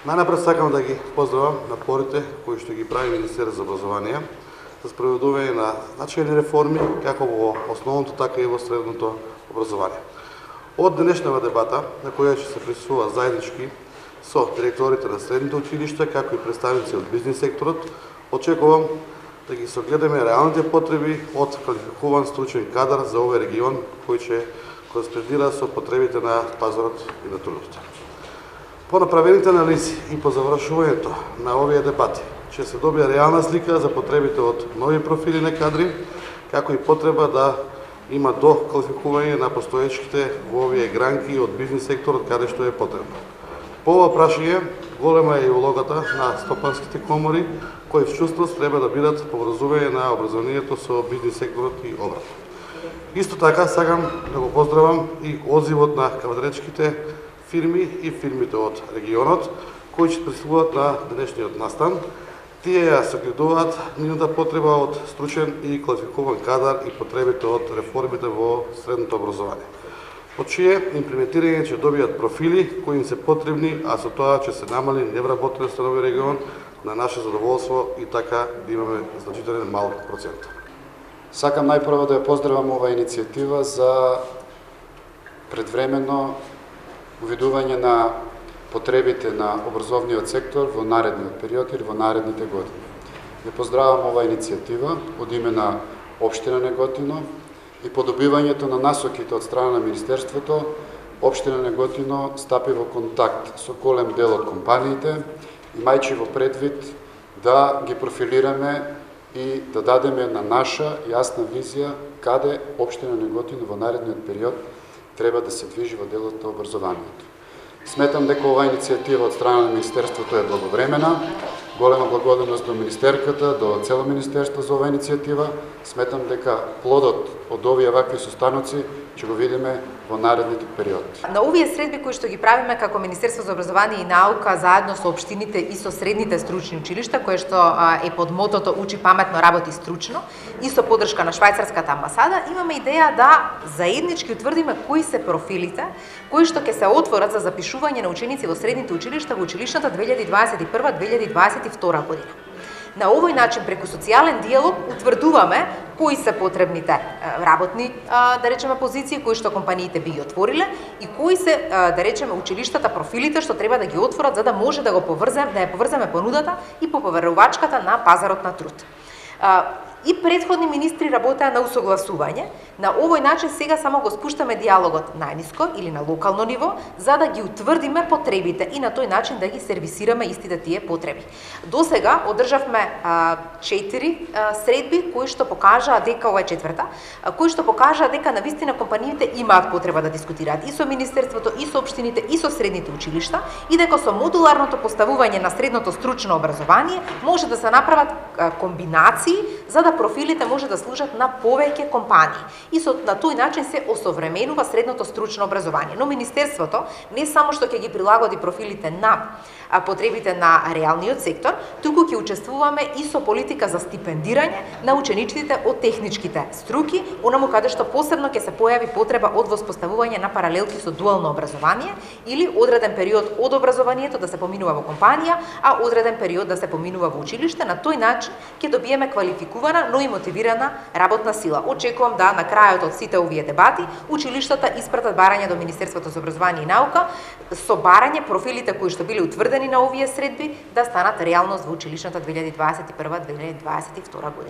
Најнапред сакам да ги поздравам напорите кои што ги прави Министерството за образование за спроведување на значајни реформи како во основното, така и во средното образование. Од денешната дебата, на која ќе се присуствува заеднички со директорите на средните училишта, како и представници од бизнис секторот, очекувам да ги согледаме реалните потреби од квалификуван стручен кадар за овој регион кој ќе кореспондира со потребите на пазарот и на трудот. По направените анализи и по завршувањето на овие дебати ќе се добие реална слика за потребите од нови профили на кадри, како и потреба да има доквалификување на постоечките во овие гранки од бизнис секторот каде што е потребно. По ова прашање голема е и улогата на стопанските комори, кои всушност треба да бидат поврзување на образованието со бизнис секторот и обратно. Исто така сакам да го поздравам и одзивот на кадречките фирми и фирмите од регионот, кои ќе присуствуваат на денешниот настан. Тие ја согледуваат нивната потреба од стручен и квалификуван кадар и потребите од реформите во средното образование, од чие имплементирање ќе добијат профили кои им се потребни, а со тоа ќе се намали невработеноста на овој регион на наше задоволство и така да имаме значителен мал процент. Сакам најпрво да ја поздравам оваа иницијатива за предвремено увидување на потребите на образовниот сектор во наредниот период или во наредните години. Ја поздравам оваа иницијатива од име на Општина Неготино и по добивањето на насоките од страна на Министерството, Општина Неготино стапи во контакт со голем дел од компаниите, имајќи во предвид да ги профилираме и да дадеме една наша јасна визија каде Општина Неготино во наредниот период треба да се движи во делот на образованието. Сметам дека оваа иницијатива од страна на Министерството е благовремена. Голема благодарност до Министерката, до цело Министерство за оваа иницијатива. Сметам дека плодот од овие вакви состаноци ќе го видиме во наредните периоди. На овие средби кои што ги правиме како Министерство за образование и наука заедно со општините и со средните стручни училишта, кое што е под мотото Учи паметно, работи стручно, и со поддршка на швајцарската амбасада, имаме идеја да заеднички утврдиме кои се профилите кои што ќе се отворат за запишување на ученици во средните училишта во училишната 2021-2022 година. На овој начин, преку социјален диалог, утврдуваме кои се потребните работни, да речеме, позиции кои што компаниите би ги отвориле и кои се, да речеме, училиштата, профилите што треба да ги отворат за да може да го поврземе, да ја поврземе понудата и поповерувачката на пазарот на труд. И предходни министри работеа на усогласување. На овој начин сега само го спуштаме диалогот најниско или на локално ниво, за да ги утврдиме потребите и на тој начин да ги сервисираме истите тие потреби. До сега одржавме 4 средби кои што покажаа дека ова е четврта, кои што покажаа дека навистина компаниите имаат потреба да дискутираат и со Министерството, и со општините, и со средните училишта, и дека со модуларното поставување на средното стручно образование може да се направат комбинации за да профилите може да служат на повеќе компании. И на тој начин се осовременува средното стручно образование. Но Министерството не само што ќе ги прилагоди профилите на потребите на реалниот сектор, туку ќе учествуваме и со политика за стипендирање на ученичките од техничките струки, онаму каде што посебно ќе се појави потреба од воспоставување на паралелки со дуално образование или одреден период од образованието да се поминува во компанија, а одреден период да се поминува во училиште. На тој начин ќе добиеме квалификувана, но и мотивирана работна сила. Очекувам да на крајот од сите овие дебати училиштата испратат барање до Министерството за образование и наука со барање профилите кои што биле утврдени на овие средби да станат реалност во училишната 2021-2022 година.